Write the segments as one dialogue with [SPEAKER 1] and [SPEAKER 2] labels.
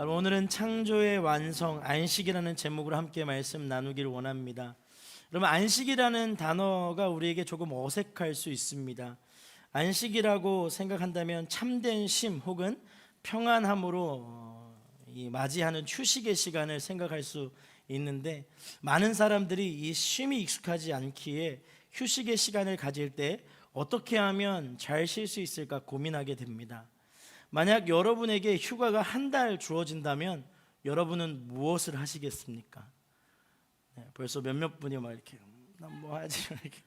[SPEAKER 1] 오늘은 창조의 완성, 안식이라는 제목으로 함께 말씀 나누기를 원합니다. 그러면 안식이라는 단어가 우리에게 조금 어색할 수 있습니다. 안식이라고 생각한다면 참된 쉼 혹은 평안함으로 맞이하는 휴식의 시간을 생각할 수 있는데, 많은 사람들이 이 쉼이 익숙하지 않기에 휴식의 시간을 가질 때 어떻게 하면 잘 쉴 수 있을까 고민하게 됩니다. 만약 여러분에게 휴가가 한 달 주어진다면 여러분은 무엇을 하시겠습니까? 벌써 몇몇 분이 막 이렇게 난 뭐 하지 이렇게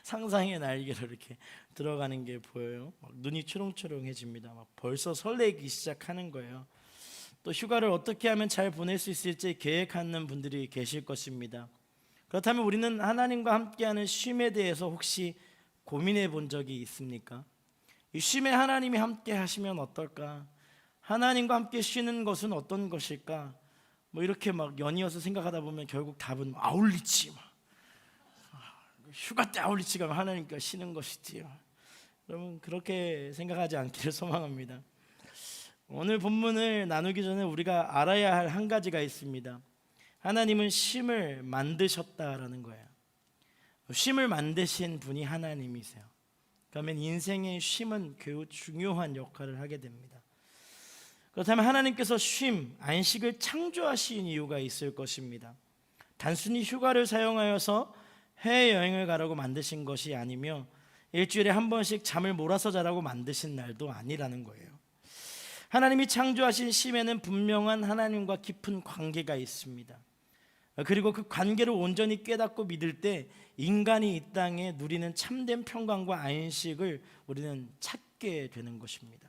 [SPEAKER 1] 상상의 날개로 이렇게 들어가는 게 보여요. 막 눈이 초롱초롱해집니다. 막 벌써 설레기 시작하는 거예요. 또 휴가를 어떻게 하면 잘 보낼 수 있을지 계획하는 분들이 계실 것입니다. 그렇다면 우리는 하나님과 함께하는 쉼에 대해서 혹시 고민해 본 적이 있습니까? 이 쉼에 하나님이 함께 하시면 어떨까? 하나님과 함께 쉬는 것은 어떤 것일까? 뭐 이렇게 막 연이어서 생각하다 보면 결국 답은 아울리치. 휴가 때 아울리치 가면 하나님과 쉬는 것이지요. 여러분 그렇게 생각하지 않기를 소망합니다. 오늘 본문을 나누기 전에 우리가 알아야 할 한 가지가 있습니다. 하나님은 쉼을 만드셨다라는 거예요. 쉼을 만드신 분이 하나님이세요. 그러면 인생의 쉼은 매우 중요한 역할을 하게 됩니다. 그렇다면 하나님께서 쉼, 안식을 창조하신 이유가 있을 것입니다. 단순히 휴가를 사용하여서 해외여행을 가라고 만드신 것이 아니며 일주일에 한 번씩 잠을 몰아서 자라고 만드신 날도 아니라는 거예요. 하나님이 창조하신 쉼에는 분명한 하나님과 깊은 관계가 있습니다. 그리고 그 관계를 온전히 깨닫고 믿을 때 인간이 이 땅에 누리는 참된 평강과 안식을 우리는 찾게 되는 것입니다.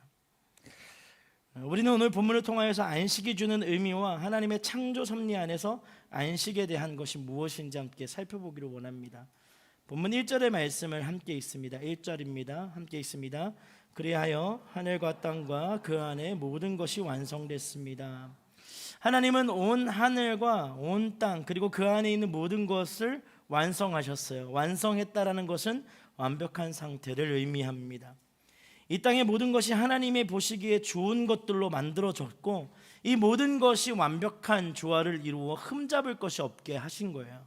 [SPEAKER 1] 우리는 오늘 본문을 통하여서 안식이 주는 의미와 하나님의 창조 섭리 안에서 안식에 대한 것이 무엇인지 함께 살펴보기를 원합니다. 본문 1절의 말씀을 함께 읽습니다. 1절입니다. 함께 읽습니다. 그리하여 하늘과 땅과 그 안에 모든 것이 완성됐습니다. 하나님은 온 하늘과 온 땅 그리고 그 안에 있는 모든 것을 완성하셨어요. 완성했다라는 것은 완벽한 상태를 의미합니다. 이 땅의 모든 것이 하나님의 보시기에 좋은 것들로 만들어졌고 이 모든 것이 완벽한 조화를 이루어 흠잡을 것이 없게 하신 거예요.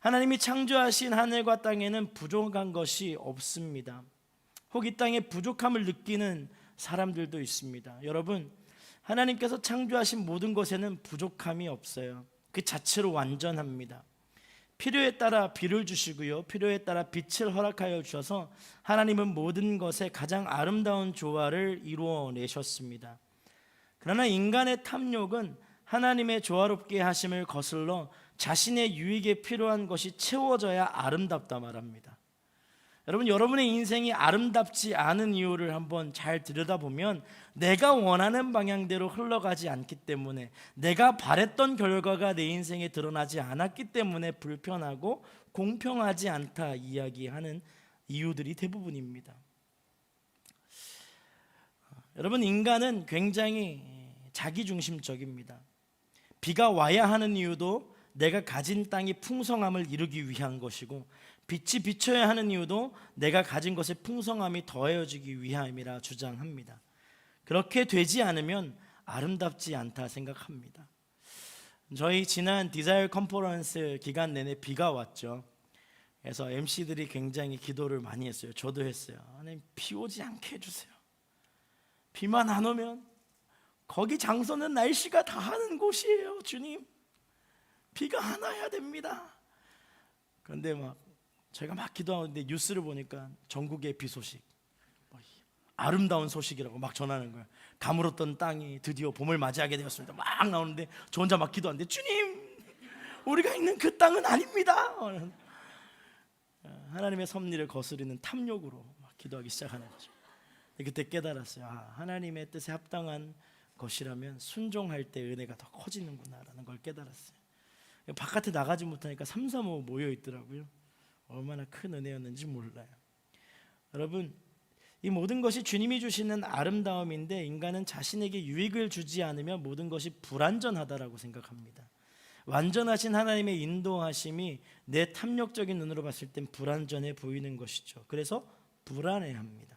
[SPEAKER 1] 하나님이 창조하신 하늘과 땅에는 부족한 것이 없습니다. 혹 이 땅에 부족함을 느끼는 사람들도 있습니다. 여러분, 하나님께서 창조하신 모든 것에는 부족함이 없어요. 그 자체로 완전합니다. 필요에 따라 비를 주시고요, 필요에 따라 빛을 허락하여 주셔서 하나님은 모든 것에 가장 아름다운 조화를 이루어내셨습니다. 그러나 인간의 탐욕은 하나님의 조화롭게 하심을 거슬러 자신의 유익에 필요한 것이 채워져야 아름답다 말합니다. 여러분, 여러분의 인생이 아름답지 않은 이유를 한번 잘 들여다보면 내가 원하는 방향대로 흘러가지 않기 때문에, 내가 바랬던 결과가 내 인생에 드러나지 않았기 때문에 불편하고 공평하지 않다 이야기하는 이유들이 대부분입니다. 여러분, 인간은 굉장히 자기중심적입니다. 비가 와야 하는 이유도 내가 가진 땅이 풍성함을 이루기 위한 것이고, 빛이 비춰야 하는 이유도 내가 가진 것의 풍성함이 더해지기 위함이라 주장합니다. 그렇게 되지 않으면 아름답지 않다 생각합니다. 저희 지난 디자이어 컨퍼런스 기간 내내 비가 왔죠. 그래서 MC들이 굉장히 기도를 많이 했어요. 저도 했어요. 하나님, 비 오지 않게 해주세요. 비만 안 오면 거기 장소는 날씨가 다 하는 곳이에요. 주님, 비가 안 와야 됩니다. 그런데 제가 막 기도하는데 뉴스를 보니까 전국의 비 소식, 아름다운 소식이라고 막 전하는 거예요. 가물었던 땅이 드디어 봄을 맞이하게 되었습니다. 막 나오는데 저 혼자 막 기도하는데, 주님, 우리가 있는 그 땅은 아닙니다. 하나님의 섭리를 거스르는 탐욕으로 막 기도하기 시작하는 거죠. 그때 깨달았어요. 하나님의 뜻에 합당한 것이라면 순종할 때 은혜가 더 커지는구나라는 걸 깨달았어요. 바깥에 나가지 못하니까 삼삼오오 모여 있더라고요. 얼마나 큰 은혜였는지 몰라요. 여러분, 이 모든 것이 주님이 주시는 아름다움인데 인간은 자신에게 유익을 주지 않으면 모든 것이 불완전하다라고 생각합니다. 완전하신 하나님의 인도하심이 내 탐욕적인 눈으로 봤을 땐 불완전해 보이는 것이죠. 그래서 불안해합니다.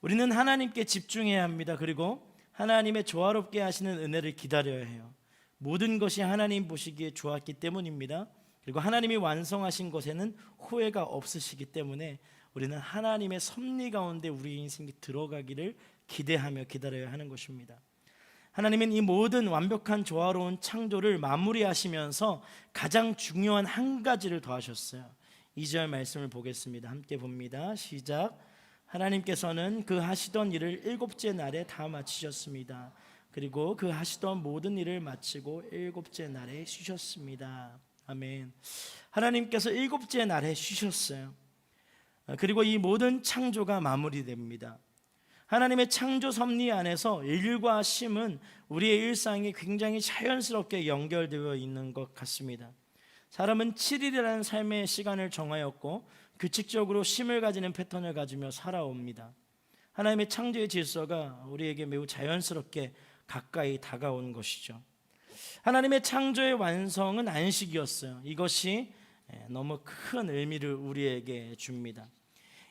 [SPEAKER 1] 우리는 하나님께 집중해야 합니다. 그리고 하나님의 조화롭게 하시는 은혜를 기다려야 해요. 모든 것이 하나님 보시기에 좋았기 때문입니다. 그리고 하나님이 완성하신 것에는 후회가 없으시기 때문에 우리는 하나님의 섭리 가운데 우리 인생이 들어가기를 기대하며 기다려야 하는 것입니다. 하나님은 이 모든 완벽한 조화로운 창조를 마무리하시면서 가장 중요한 한 가지를 더하셨어요. 2절 말씀을 보겠습니다. 함께 봅니다. 시작. 하나님께서는 그 하시던 일을 일곱째 날에 다 마치셨습니다. 그리고 그 하시던 모든 일을 마치고 일곱째 날에 쉬셨습니다. 아멘. 하나님께서 일곱째 날에 쉬셨어요. 그리고 이 모든 창조가 마무리됩니다. 하나님의 창조 섭리 안에서 일과 쉼은 우리의 일상에 굉장히 자연스럽게 연결되어 있는 것 같습니다. 사람은 7일이라는 삶의 시간을 정하였고 규칙적으로 쉼을 가지는 패턴을 가지며 살아옵니다. 하나님의 창조의 질서가 우리에게 매우 자연스럽게 가까이 다가온 것이죠. 하나님의 창조의 완성은 안식이었어요. 이것이 너무 큰 의미를 우리에게 줍니다.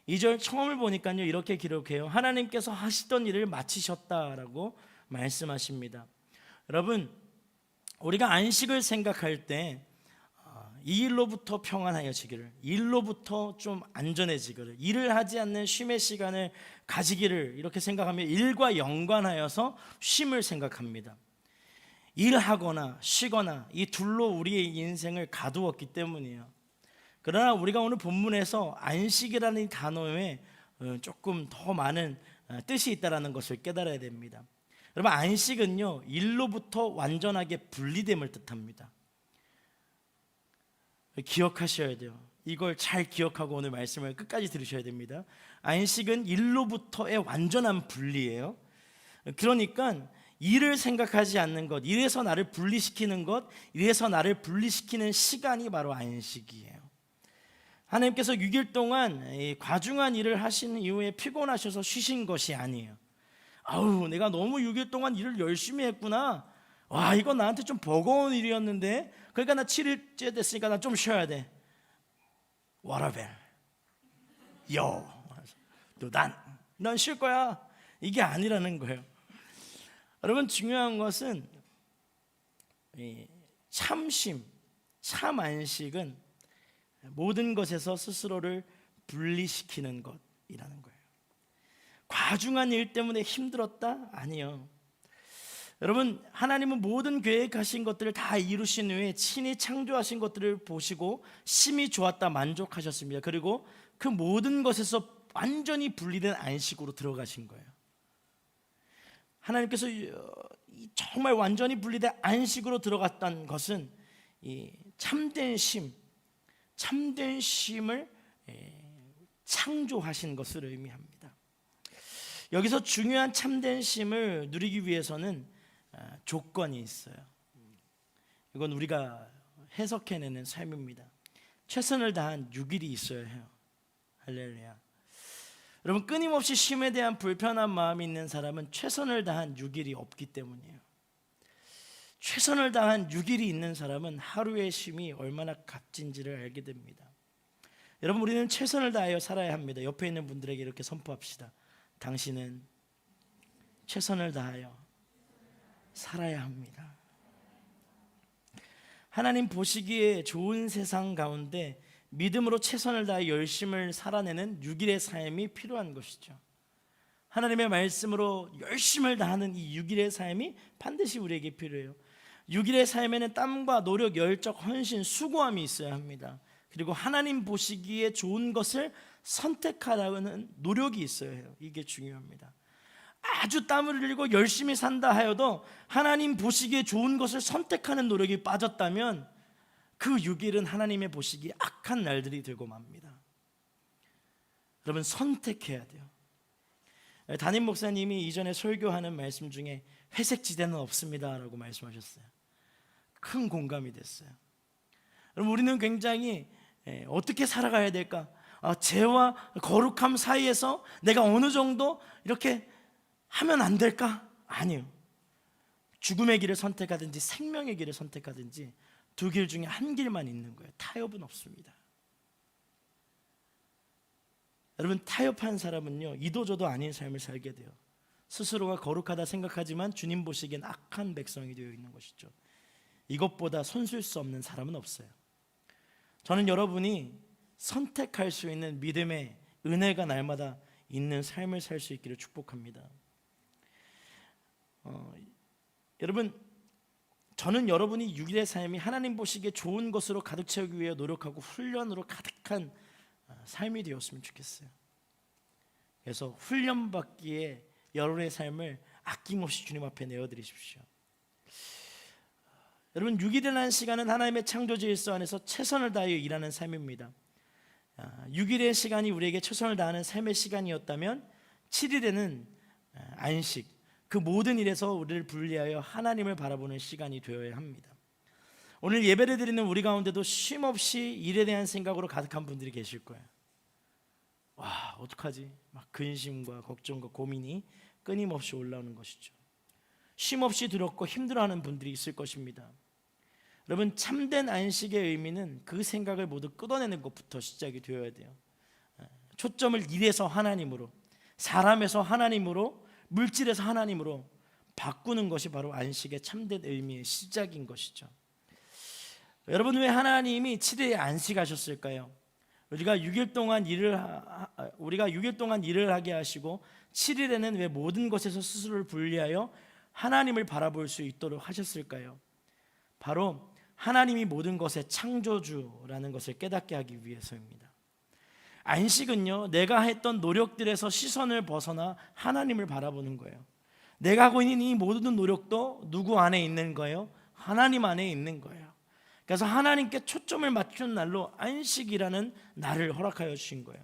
[SPEAKER 1] 2절 처음을 보니까요, 이렇게 기록해요. 하나님께서 하시던 일을 마치셨다라고 말씀하십니다. 여러분, 우리가 안식을 생각할 때 이 일로부터 평안하여지기를, 일로부터 좀 안전해지기를, 일을 하지 않는 쉼의 시간을 가지기를 이렇게 생각하며 일과 연관하여서 쉼을 생각합니다. 일하거나 쉬거나 이 둘로 우리의 인생을 가두었기 때문이에요. 그러나 우리가 오늘 본문에서 안식이라는 이 단어에 조금 더 많은 뜻이 있다는 것을 깨달아야 됩니다. 여러분, 안식은요, 일로부터 완전하게 분리됨을 뜻합니다. 기억하셔야 돼요. 이걸 잘 기억하고 오늘 말씀을 끝까지 들으셔야 됩니다. 안식은 일로부터의 완전한 분리예요. 그러니까 일을 생각하지 않는 것, 일에서 나를 분리시키는 것, 일에서 나를 분리시키는 시간이 바로 안식이에요. 하나님께서 6일 동안 과중한 일을 하신 이후에 피곤하셔서 쉬신 것이 아니에요. 아우, 내가 너무 6일 동안 일을 열심히 했구나. 와, 이거 나한테 좀 버거운 일이었는데, 그러니까 나 7일째 됐으니까 나 좀 쉬어야 돼. 워라벨 넌 쉴 거야. 이게 아니라는 거예요. 여러분, 중요한 것은 참쉼, 참 안식은 모든 것에서 스스로를 분리시키는 것이라는 거예요. 과중한 일 때문에 힘들었다? 아니요. 여러분, 하나님은 모든 계획하신 것들을 다 이루신 후에 친히 창조하신 것들을 보시고 심히 좋았다 만족하셨습니다. 그리고 그 모든 것에서 완전히 분리된 안식으로 들어가신 거예요. 하나님께서 정말 완전히 분리된 안식으로 들어갔다는 것은 이 참된 쉼을 창조하신 것을 의미합니다. 여기서 중요한 참된 쉼을 누리기 위해서는 조건이 있어요. 이건 우리가 해석해내는 삶입니다. 최선을 다한 6일이 있어야 해요. 할렐루야. 여러분, 끊임없이 쉼에 대한 불편한 마음이 있는 사람은 최선을 다한 6일이 없기 때문이에요. 최선을 다한 6일이 있는 사람은 하루의 쉼이 얼마나 값진지를 알게 됩니다. 여러분, 우리는 최선을 다하여 살아야 합니다. 옆에 있는 분들에게 이렇게 선포합시다. 당신은 최선을 다하여 살아야 합니다. 하나님 보시기에 좋은 세상 가운데 믿음으로 최선을 다해 열심을 살아내는 6일의 삶이 필요한 것이죠. 하나님의 말씀으로 열심을 다하는 이 6일의 삶이 반드시 우리에게 필요해요. 6일의 삶에는 땀과 노력, 열정, 헌신, 수고함이 있어야 합니다. 그리고 하나님 보시기에 좋은 것을 선택하라는 노력이 있어야 해요. 이게 중요합니다. 아주 땀을 흘리고 열심히 산다 하여도 하나님 보시기에 좋은 것을 선택하는 노력이 빠졌다면 그 6일은 하나님의 보시기에 악한 날들이 되고 맙니다. 여러분, 선택해야 돼요. 담임 목사님이 이전에 설교하는 말씀 중에 회색 지대는 없습니다 라고 말씀하셨어요. 큰 공감이 됐어요. 여러분, 우리는 굉장히 어떻게 살아가야 될까? 죄와 거룩함 사이에서 내가 어느 정도 이렇게 하면 안 될까? 아니요. 죽음의 길을 선택하든지 생명의 길을 선택하든지 두 길 중에 한 길만 있는 거예요. 타협은 없습니다. 여러분, 타협한 사람은요, 이도저도 아닌 삶을 살게 돼요. 스스로가 거룩하다 생각하지만 주님 보시기엔 악한 백성이 되어 있는 것이죠. 이것보다 손쓸 수 없는 사람은 없어요. 저는 여러분이 선택할 수 있는 믿음의 은혜가 날마다 있는 삶을 살 수 있기를 축복합니다. 여러분, 저는 여러분이 6일의 삶이 하나님 보시기에 좋은 것으로 가득 채우기 위해 노력하고 훈련으로 가득한 삶이 되었으면 좋겠어요. 그래서 훈련받기에 여러분의 삶을 아낌없이 주님 앞에 내어드리십시오. 여러분, 6일이라는 시간은 하나님의 창조 질서 안에서 최선을 다하여 일하는 삶입니다. 6일의 시간이 우리에게 최선을 다하는 삶의 시간이었다면 7일에는 안식, 그 모든 일에서 우리를 분리하여 하나님을 바라보는 시간이 되어야 합니다. 오늘 예배를 드리는 우리 가운데도 쉼없이 일에 대한 생각으로 가득한 분들이 계실 거예요. 와, 어떡하지? 막 근심과 걱정과 고민이 끊임없이 올라오는 것이죠. 쉼없이 두렵고 힘들어하는 분들이 있을 것입니다. 여러분, 참된 안식의 의미는 그 생각을 모두 끊어내는 것부터 시작이 되어야 돼요. 초점을 일에서 하나님으로, 사람에서 하나님으로, 물질에서 하나님으로 바꾸는 것이 바로 안식의 참된 의미의 시작인 것이죠. 여러분, 왜 하나님이 7일에 안식하셨을까요? 우리가 6일 동안 일을 하게 하시고 7일에는 왜 모든 것에서 스스로를 분리하여 하나님을 바라볼 수 있도록 하셨을까요? 바로 하나님이 모든 것의 창조주라는 것을 깨닫게 하기 위해서입니다. 안식은요, 내가 했던 노력들에서 시선을 벗어나 하나님을 바라보는 거예요. 내가 하고 있는 이 모든 노력도 누구 안에 있는 거예요? 하나님 안에 있는 거예요. 그래서 하나님께 초점을 맞춘 날로 안식이라는 날을 허락하여 주신 거예요.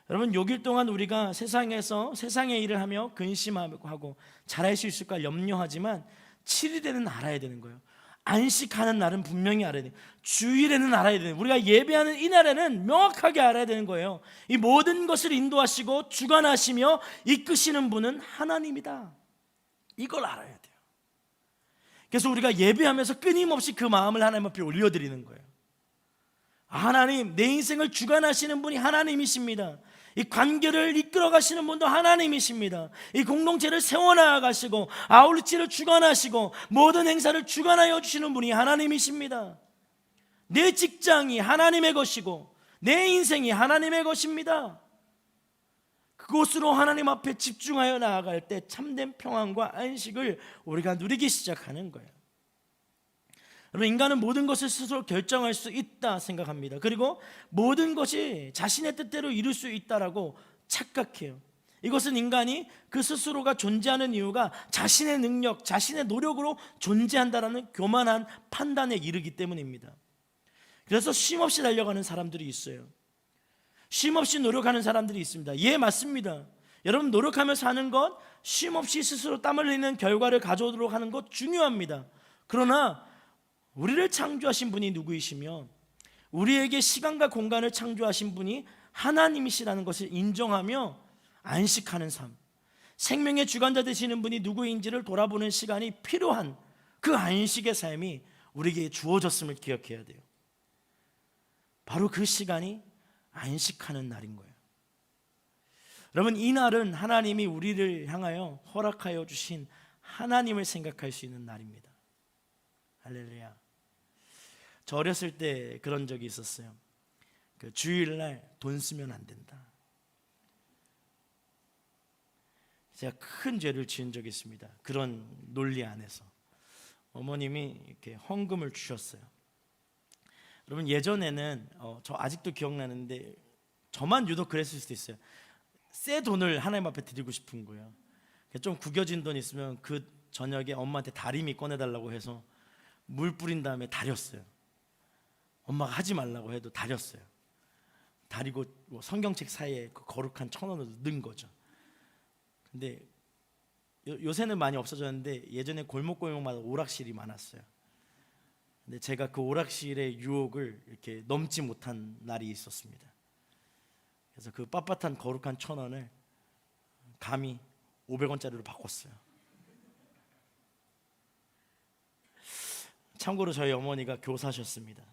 [SPEAKER 1] 여러분, 6일 동안 우리가 세상에서 세상의 일을 하며 근심하고 잘할 수 있을까 염려하지만 7일에는 알아야 되는 거예요. 안식하는 날은 분명히 알아야 돼요. 주일에는 알아야 돼요. 우리가 예배하는 이 날에는 명확하게 알아야 되는 거예요. 이 모든 것을 인도하시고 주관하시며 이끄시는 분은 하나님이다. 이걸 알아야 돼요. 그래서 우리가 예배하면서 끊임없이 그 마음을 하나님 앞에 올려드리는 거예요. 하나님, 내 인생을 주관하시는 분이 하나님이십니다. 이 관계를 이끌어 가시는 분도 하나님이십니다. 이 공동체를 세워나가시고 아울리치를 주관하시고 모든 행사를 주관하여 주시는 분이 하나님이십니다. 내 직장이 하나님의 것이고 내 인생이 하나님의 것입니다. 그곳으로 하나님 앞에 집중하여 나아갈 때 참된 평안과 안식을 우리가 누리기 시작하는 거예요. 여러분, 인간은 모든 것을 스스로 결정할 수 있다 생각합니다. 그리고 모든 것이 자신의 뜻대로 이룰 수 있다라고 착각해요. 이것은 인간이 그 스스로가 존재하는 이유가 자신의 능력, 자신의 노력으로 존재한다라는 교만한 판단에 이르기 때문입니다. 그래서 쉼없이 달려가는 사람들이 있어요. 쉼없이 노력하는 사람들이 있습니다. 예, 맞습니다. 여러분, 노력하며 사는 것, 쉼없이 스스로 땀을 흘리는 결과를 가져오도록 하는 것 중요합니다. 그러나 우리를 창조하신 분이 누구이시며 우리에게 시간과 공간을 창조하신 분이 하나님이시라는 것을 인정하며 안식하는 삶, 생명의 주관자 되시는 분이 누구인지를 돌아보는 시간이 필요한 그 안식의 삶이 우리에게 주어졌음을 기억해야 돼요. 바로 그 시간이 안식하는 날인 거예요. 여러분, 이 날은 하나님이 우리를 향하여 허락하여 주신 하나님을 생각할 수 있는 날입니다. 할렐루야. 저 어렸을 때 그런 적이 있었어요. 그 주일날 돈 쓰면 안 된다. 제가 큰 죄를 지은 적이 있습니다. 그런 논리 안에서 어머님이 이렇게 헌금을 주셨어요. 여러분, 예전에는 저 아직도 기억나는데 저만 유독 그랬을 수도 있어요. 새 돈을 하나님 앞에 드리고 싶은 거예요. 좀 구겨진 돈 있으면 그 저녁에 엄마한테 다리미 꺼내달라고 해서 물 뿌린 다음에 다렸어요. 엄마가 하지 말라고 해도 다렸어요. 다리고 성경책 사이에 그 거룩한 1,000원을 넣은 거죠. 근데 요새는 많이 없어졌는데 예전에 골목골목마다 오락실이 많았어요. 근데 제가 그 오락실의 유혹을 이렇게 넘지 못한 날이 있었습니다. 그래서 그 빳빳한 거룩한 1,000원을 감히 500원짜리로 바꿨어요. 참고로 저희 어머니가 교사셨습니다.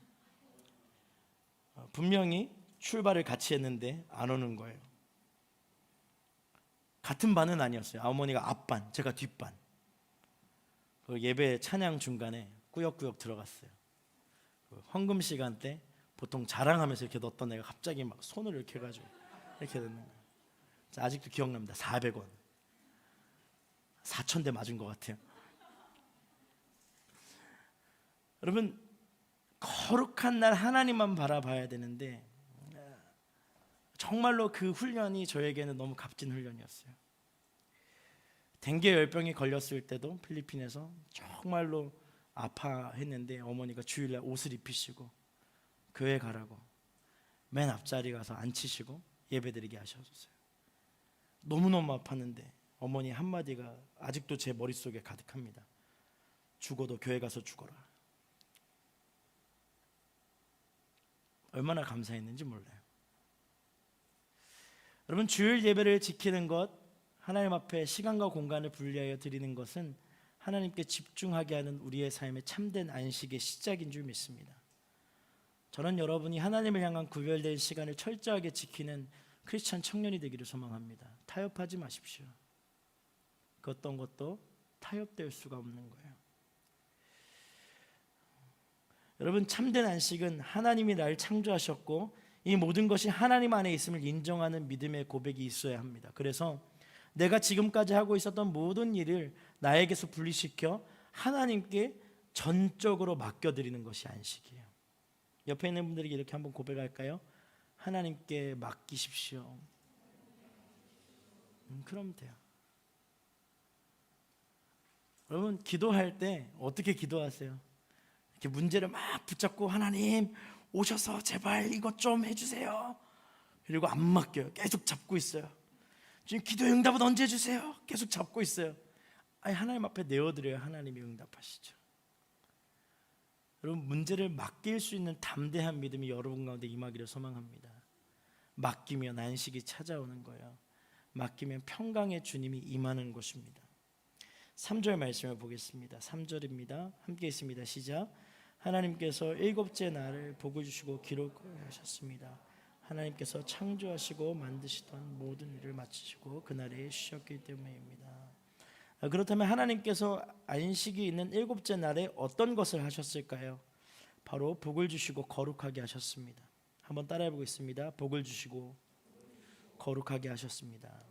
[SPEAKER 1] 분명히 출발을 같이 했는데 안 오는 거예요. 같은 반은 아니었어요. 어머니가 앞반, 제가 뒷반. 그 예배 찬양 중간에 꾸역꾸역 들어갔어요. 그 헌금 시간 때 보통 자랑하면서 이렇게 넣었던 애가 갑자기 막 손을 이렇게 해가지고 이렇게 넣는 거예요. 아직도 기억납니다. 400원. 4,000대 맞은 것 같아요. 여러분, 거룩한 날 하나님만 바라봐야 되는데 정말로 그 훈련이 저에게는 너무 값진 훈련이었어요. 댕게 열병이 걸렸을 때도 필리핀에서 정말로 아파했는데 어머니가 주일날 옷을 입히시고 교회 가라고 맨 앞자리 가서 앉히시고 예배드리게 하셨어요. 너무너무 아팠는데 어머니 한마디가 아직도 제 머릿속에 가득합니다. 죽어도 교회 가서 죽어라. 얼마나 감사했는지 몰라요. 여러분, 주일 예배를 지키는 것, 하나님 앞에 시간과 공간을 분리하여 드리는 것은 하나님께 집중하게 하는 우리의 삶의 참된 안식의 시작인 줄 믿습니다. 저는 여러분이 하나님을 향한 구별된 시간을 철저하게 지키는 크리스찬 청년이 되기를 소망합니다. 타협하지 마십시오. 그 어떤 것도 타협될 수가 없는 거예요. 여러분, 참된 안식은 하나님이 날 창조하셨고 이 모든 것이 하나님 안에 있음을 인정하는 믿음의 고백이 있어야 합니다. 그래서 내가 지금까지 하고 있었던 모든 일을 나에게서 분리시켜 하나님께 전적으로 맡겨드리는 것이 안식이에요. 옆에 있는 분들에게 이렇게 한번 고백할까요? 하나님께 맡기십시오. 그럼 돼요. 여러분, 기도할 때 어떻게 기도하세요? 이렇게 문제를 막 붙잡고 하나님 오셔서 제발 이것 좀 해주세요. 그리고 안 맡겨요. 계속 잡고 있어요. 지금 기도의 응답은 언제 해주세요? 계속 잡고 있어요. 아니, 하나님 앞에 내어드려야 하나님이 응답하시죠. 여러분, 문제를 맡길 수 있는 담대한 믿음이 여러분 가운데 임하기를 소망합니다. 맡기면 안식이 찾아오는 거예요. 맡기면 평강의 주님이 임하는 것입니다. 3절 말씀을 보겠습니다. 3절입니다. 함께 있습니다. 시작. 하나님께서 일곱째 날을 복을 주시고 기록하셨습니다. 하나님께서 창조하시고 만드시던 모든 일을 마치시고 그날에 쉬셨기 때문입니다. 그렇다면 하나님께서 안식이 있는 일곱째 날에 어떤 것을 하셨을까요? 바로 복을 주시고 거룩하게 하셨습니다. 한번 따라해 보겠습니다. 복을 주시고 거룩하게 하셨습니다.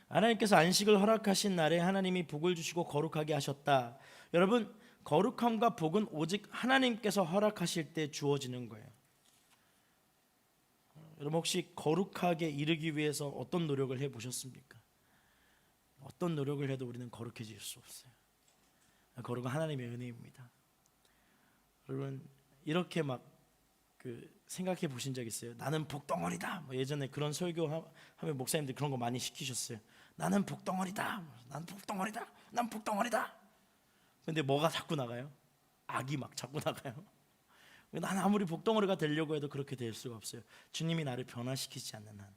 [SPEAKER 1] 하나님께서 안식을 허락하신 날에 하나님이 복을 주시고 거룩하게 하셨다. 여러분, 거룩함과 복은 오직 하나님께서 허락하실 때 주어지는 거예요. 여러분, 혹시 거룩하게 이르기 위해서 어떤 노력을 해보셨습니까? 어떤 노력을 해도 우리는 거룩해질 수 없어요. 거룩은 하나님의 은혜입니다. 여러분, 이렇게 막 생각해 보신 적 있어요? 나는 복덩어리다. 예전에 그런 설교하면 목사님들 그런 거 많이 시키셨어요. 나는 복덩어리다. 나는 복덩어리다. 난 복덩어리다. 근데 뭐가 자꾸 나가요? 악이 막 자꾸 나가요. 나는 아무리 복덩어리가 되려고 해도 그렇게 될 수가 없어요. 주님이 나를 변화시키지 않는 한,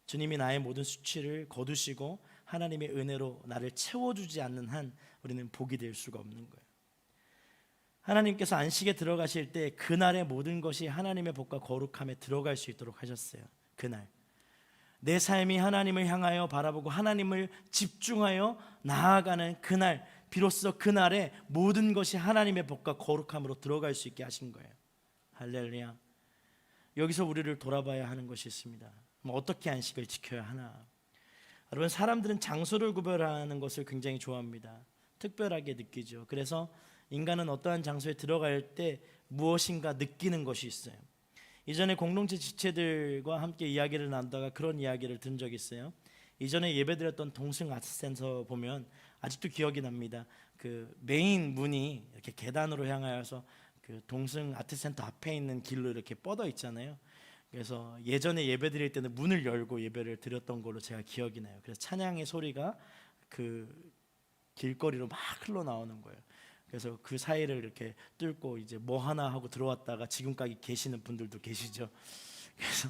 [SPEAKER 1] 주님이 나의 모든 수치를 거두시고 하나님의 은혜로 나를 채워주지 않는 한 우리는 복이 될 수가 없는 거예요. 하나님께서 안식에 들어가실 때 그날의 모든 것이 하나님의 복과 거룩함에 들어갈 수 있도록 하셨어요. 그날 내 삶이 하나님을 향하여 바라보고 하나님을 집중하여 나아가는 그날, 비로소 그날에 모든 것이 하나님의 복과 거룩함으로 들어갈 수 있게 하신 거예요. 할렐루야. 여기서 우리를 돌아봐야 하는 것이 있습니다. 어떻게 안식을 지켜야 하나? 여러분, 사람들은 장소를 구별하는 것을 굉장히 좋아합니다. 특별하게 느끼죠. 그래서 인간은 어떠한 장소에 들어갈 때 무엇인가 느끼는 것이 있어요. 이전에 공동체 지체들과 함께 이야기를 나누다가 그런 이야기를 든 적이 있어요. 이전에 예배드렸던 동승 아트센터 보면 아직도 기억이 납니다. 그 메인 문이 이렇게 계단으로 향하여서 그 동승 아트센터 앞에 있는 길로 이렇게 뻗어 있잖아요. 그래서 예전에 예배드릴 때는 문을 열고 예배를 드렸던 걸로 제가 기억이 나요. 그래서 찬양의 소리가 그 길거리로 막 흘러나오는 거예요. 그래서 그 사이를 이렇게 뚫고 이제 뭐 하나 하고 들어왔다가 지금까지 계시는 분들도 계시죠. 그래서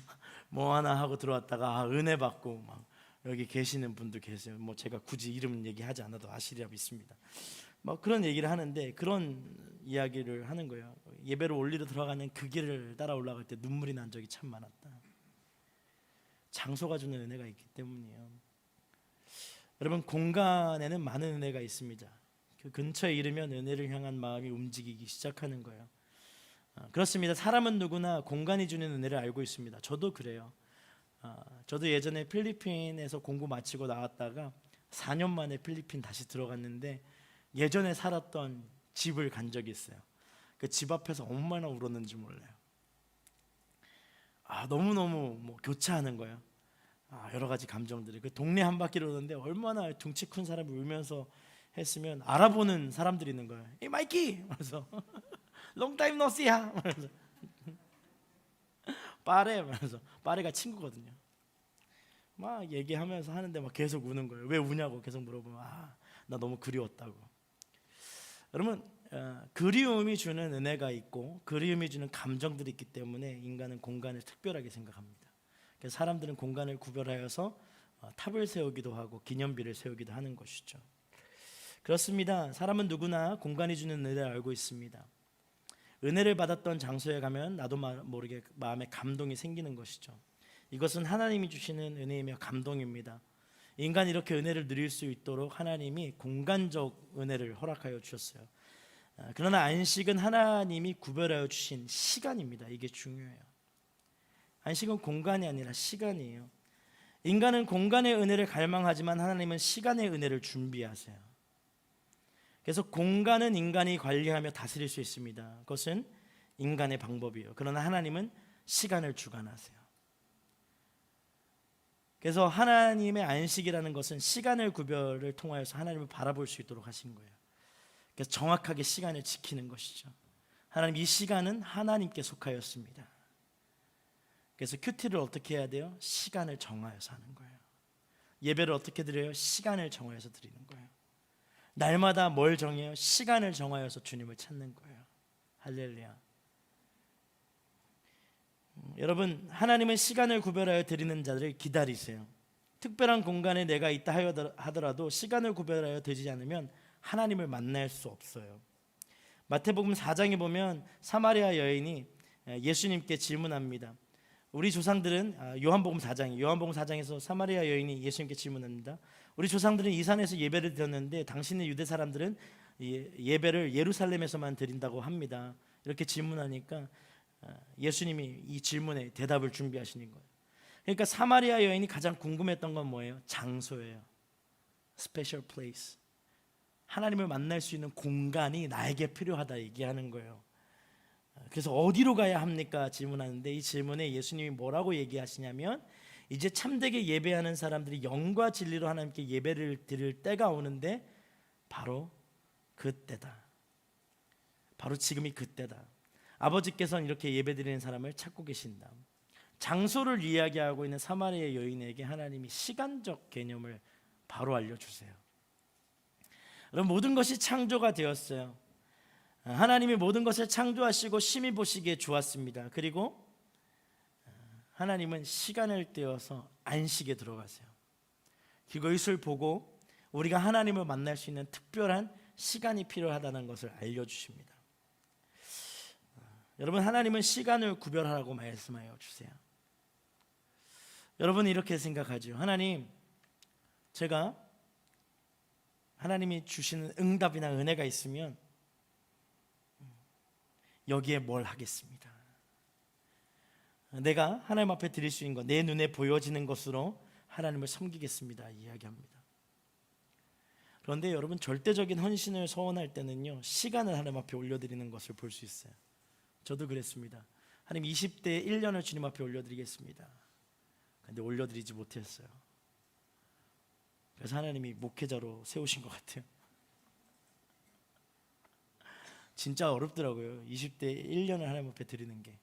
[SPEAKER 1] 뭐 하나 하고 들어왔다가 은혜 받고 막 여기 계시는 분도 계세요. 뭐 제가 굳이 이름 얘기하지 않아도 아시리라 믿습니다. 막 그런 얘기를 하는데 그런 이야기를 하는 거예요. 예배를 올리러 들어가는 그 길을 따라 올라갈 때 눈물이 난 적이 참 많았다. 장소가 주는 은혜가 있기 때문이에요. 여러분, 공간에는 많은 은혜가 있습니다. 그 근처에 이르면 은혜를 향한 마음이 움직이기 시작하는 거예요. 그렇습니다. 사람은 누구나 공간이 주는 은혜를 알고 있습니다. 저도 그래요. 저도 예전에 필리핀에서 공부 마치고 나왔다가 4년 만에 필리핀 다시 들어갔는데 예전에 살았던 집을 간 적이 있어요. 그 집 앞에서 얼마나 울었는지 몰라요. 너무너무 교차하는 거예요. 여러 가지 감정들이. 그 동네 한 바퀴를 오는데 얼마나 둥치 큰 사람이 울면서 했으면 알아보는 사람들이 있는 거예요. 이 마이키! 그래서 long time no see야. 그래서 빠레. 그래서 빠레가 친구거든요. 막 얘기하면서 하는데 막 계속 우는 거예요. 왜 우냐고 계속 물어보면 나 너무 그리웠다고. 여러분, 그리움이 주는 은혜가 있고 그리움이 주는 감정들이 있기 때문에 인간은 공간을 특별하게 생각합니다. 그래서 사람들은 공간을 구별하여서 탑을 세우기도 하고 기념비를 세우기도 하는 것이죠. 그렇습니다. 사람은 누구나 공간이 주는 은혜를 알고 있습니다. 은혜를 받았던 장소에 가면 나도 모르게 마음에 감동이 생기는 것이죠. 이것은 하나님이 주시는 은혜이며 감동입니다. 인간이 이렇게 은혜를 누릴 수 있도록 하나님이 공간적 은혜를 허락하여 주셨어요. 그러나 안식은 하나님이 구별하여 주신 시간입니다. 이게 중요해요. 안식은 공간이 아니라 시간이에요. 인간은 공간의 은혜를 갈망하지만 하나님은 시간의 은혜를 준비하세요. 그래서 공간은 인간이 관리하며 다스릴 수 있습니다. 그것은 인간의 방법이에요. 그러나 하나님은 시간을 주관하세요. 그래서 하나님의 안식이라는 것은 시간을 구별을 통하여서 하나님을 바라볼 수 있도록 하신 거예요. 그래서 정확하게 시간을 지키는 것이죠. 하나님, 이 시간은 하나님께 속하였습니다. 그래서 큐티를 어떻게 해야 돼요? 시간을 정하여서 하는 거예요. 예배를 어떻게 드려요? 시간을 정하여서 드리는 거예요. 날마다 뭘 정해요? 시간을 정하여서 주님을 찾는 거예요. 할렐루야. 여러분, 하나님은 시간을 구별하여 드리는 자들을 기다리세요. 특별한 공간에 내가 있다 하더라도 시간을 구별하여 드리지 않으면 하나님을 만날 수 없어요. 마태복음 4장에 보면 사마리아 여인이 예수님께 질문합니다. 우리 조상들은 요한복음 4장에서 사마리아 여인이 예수님께 질문합니다. 우리 조상들은 이 산에서 예배를 드렸는데 당신의 유대 사람들은 예배를 예루살렘에서만 드린다고 합니다. 이렇게 질문하니까 예수님이 이 질문에 대답을 준비하시는 거예요. 그러니까 사마리아 여인이 가장 궁금했던 건 뭐예요? 장소예요. Special place. 하나님을 만날 수 있는 공간이 나에게 필요하다 얘기하는 거예요. 그래서 어디로 가야 합니까? 질문하는데 이 질문에 예수님이 뭐라고 얘기하시냐면 이제 참되게 예배하는 사람들이 영과 진리로 하나님께 예배를 드릴 때가 오는데 바로 그때다. 바로 지금이 그때다. 아버지께서는 이렇게 예배드리는 사람을 찾고 계신다. 장소를 이야기하고 있는 사마리아 여인에게 하나님이 시간적 개념을 바로 알려주세요. 여러분, 모든 것이 창조가 되었어요. 하나님이 모든 것을 창조하시고 심히 보시기에 좋았습니다. 그리고 하나님은 시간을 떼어서 안식에 들어가세요. 그것을 보고 우리가 하나님을 만날 수 있는 특별한 시간이 필요하다는 것을 알려주십니다. 여러분, 하나님은 시간을 구별하라고 말씀하여 주세요. 여러분은 이렇게 생각하죠. 하나님, 제가 하나님이 주시는 응답이나 은혜가 있으면 여기에 뭘 하겠습니다. 내가 하나님 앞에 드릴 수 있는 것, 내 눈에 보여지는 것으로 하나님을 섬기겠습니다 이야기합니다. 그런데 여러분, 절대적인 헌신을 소원할 때는요, 시간을 하나님 앞에 올려드리는 것을 볼 수 있어요. 저도 그랬습니다. 하나님, 20대 1년을 주님 앞에 올려드리겠습니다. 그런데 올려드리지 못했어요. 그래서 하나님이 목회자로 세우신 것 같아요. 진짜 어렵더라고요. 20대 1년을 하나님 앞에 드리는 게.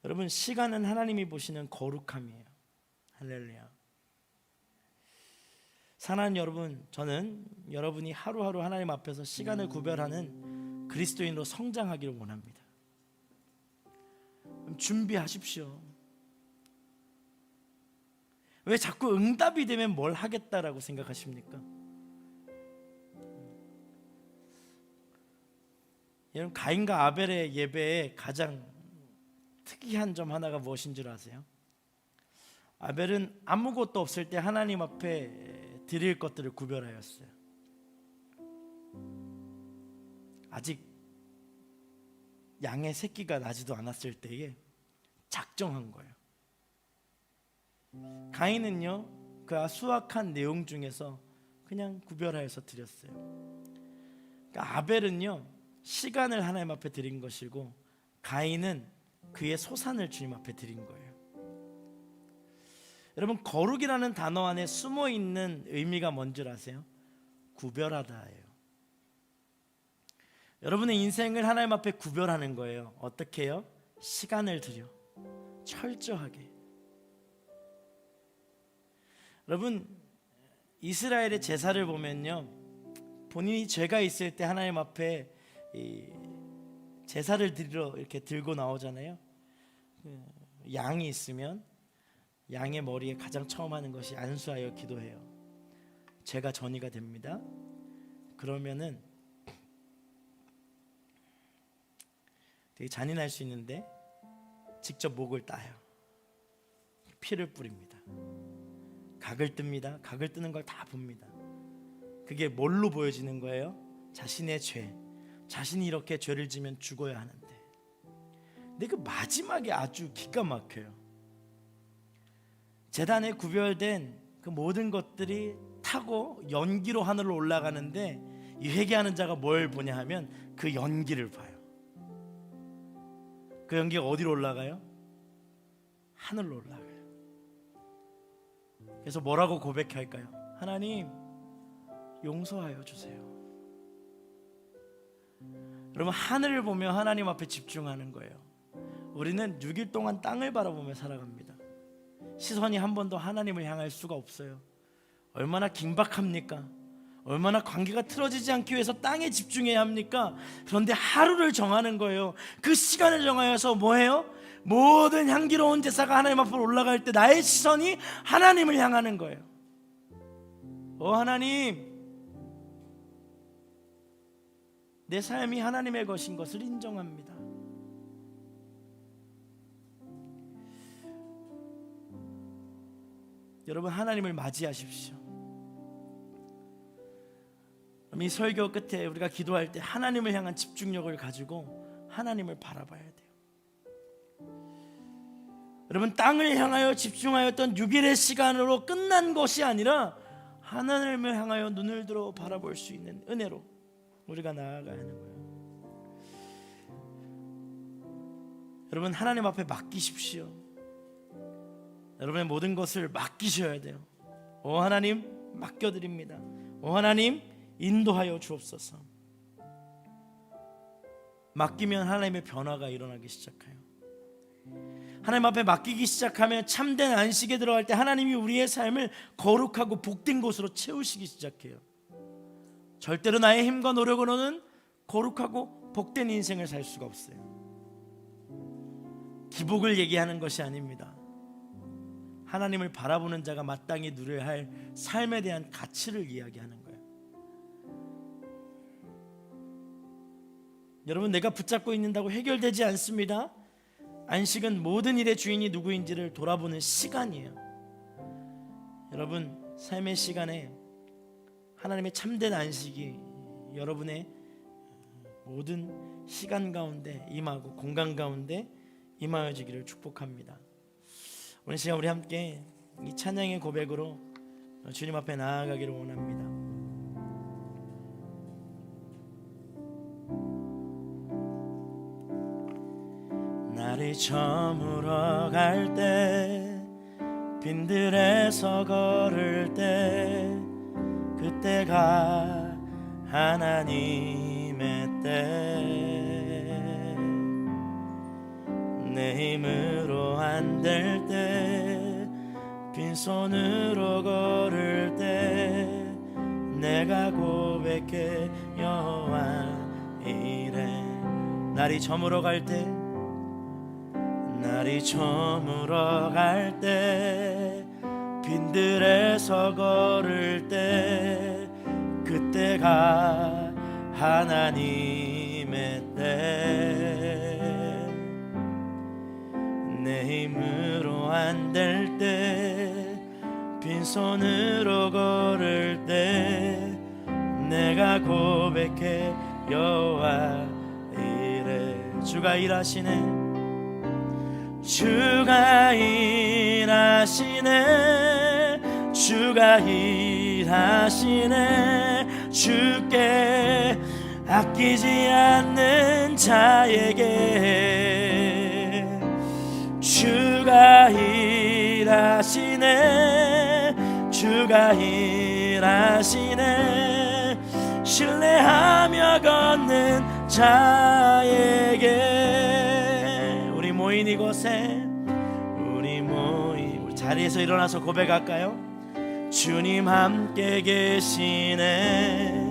[SPEAKER 1] 여러분, 시간은 하나님이 보시는 거룩함이에요. 할렐루야. 사랑하는 여러분, 저는 여러분이 하루하루 하나님 앞에서 시간을 구별하는 그리스도인으로 성장하기를 원합니다. 준비하십시오. 왜 자꾸 응답이 되면 뭘 하겠다라고 생각하십니까? 여러분, 가인과 아벨의 예배에 가장 특이한 점 하나가 무엇인 줄 아세요? 아벨은 아무것도 없을 때 하나님 앞에 드릴 것들을 구별하였어요. 아직 양의 새끼가 나지도 않았을 때에 작정한 거예요. 가인은요, 그 수확한 내용 중에서 그냥 구별하여서 드렸어요. 그러니까 아벨은요, 시간을 하나님 앞에 드린 것이고, 가인은 그의 소산을 주님 앞에 드린 거예요. 여러분, 거룩이라는 단어 안에 숨어 있는 의미가 뭔 줄 아세요? 구별하다예요. 여러분의 인생을 하나님 앞에 구별하는 거예요. 어떻게 해요? 시간을 들여 철저하게. 여러분, 이스라엘의 제사를 보면요, 본인이 죄가 있을 때 하나님 앞에 제사를 드리러 이렇게 들고 나오잖아요. 양이 있으면 양의 머리에 가장 처음 하는 것이 안수하여 기도해요. 죄가 전이가 됩니다. 그러면은 되게 잔인할 수 있는데 직접 목을 따요. 피를 뿌립니다. 각을 뜹니다. 각을 뜨는 걸 다 봅니다. 그게 뭘로 보여지는 거예요? 자신의 죄. 자신이 이렇게 죄를 지면 죽어야 하는데. 근데 그 마지막에 아주 기가 막혀요. 제단에 구별된 그 모든 것들이 타고 연기로 하늘로 올라가는데, 이 회개하는 자가 뭘 보냐 하면 그 연기를 봐요. 그 연기가 어디로 올라가요? 하늘로 올라가요. 그래서 뭐라고 고백할까요? 하나님, 용서하여 주세요. 여러분, 하늘을 보며 하나님 앞에 집중하는 거예요. 우리는 6일 동안 땅을 바라보며 살아갑니다. 시선이 한 번도 하나님을 향할 수가 없어요. 얼마나 긴박합니까? 얼마나 관계가 틀어지지 않기 위해서 땅에 집중해야 합니까? 그런데 하루를 정하는 거예요. 그 시간을 정하여서 뭐해요? 모든 향기로운 제사가 하나님 앞으로 올라갈 때 나의 시선이 하나님을 향하는 거예요. 하나님, 내 삶이 하나님의 것인 것을 인정합니다. 여러분, 하나님을 맞이하십시오. 이 설교 끝에 우리가 기도할 때 하나님을 향한 집중력을 가지고 하나님을 바라봐야 돼요. 여러분, 땅을 향하여 집중하였던 6일의 시간으로 끝난 것이 아니라 하나님을 향하여 눈을 들어 바라볼 수 있는 은혜로 우리가 나아가야 하는 거예요. 여러분, 하나님 앞에 맡기십시오. 여러분의 모든 것을 맡기셔야 돼요. 하나님, 맡겨드립니다. 하나님, 인도하여 주옵소서. 맡기면 하나님의 변화가 일어나기 시작해요. 하나님 앞에 맡기기 시작하면 참된 안식에 들어갈 때 하나님이 우리의 삶을 거룩하고 복된 곳으로 채우시기 시작해요. 절대로 나의 힘과 노력으로는 거룩하고 복된 인생을 살 수가 없어요. 기복을 얘기하는 것이 아닙니다. 하나님을 바라보는 자가 마땅히 누려야 할 삶에 대한 가치를 이야기하는 거예요. 여러분, 내가 붙잡고 있는다고 해결되지 않습니다. 안식은 모든 일의 주인이 누구인지를 돌아보는 시간이에요. 여러분, 삶의 시간에 하나님의 참된 안식이 여러분의 모든 시간 가운데 임하고 공간 가운데 임하여지기를 축복합니다. 오늘 시간 우리 함께 이 찬양의 고백으로 주님 앞에 나아가기를 원합니다. 날이 저물어 갈 때, 빈들에서 걸을 때, 그때가 하나님의 때. 내 힘으로 안 될 때, 빈손으로 걸을 때, 내가 고백해 여호와 이래. 날이 저물어 갈 때, 날이 저물어 갈 때, 빈들에서 걸을 때, 그때가 하나님의 때. 내 힘으로 안 될 때, 빈손으로 걸을 때 내가 고백해 여호와 이래. 주가 일하시네, 주가 일하시네, 주가 일하시네. 주께 아끼지 않는 자에게 주가 일하시네, 주가 일하시네. 신뢰하며 걷는 자에게. 우리 모인 이곳에, 우리 자리에서 일어나서 고백할까요? 주님 함께 계시네,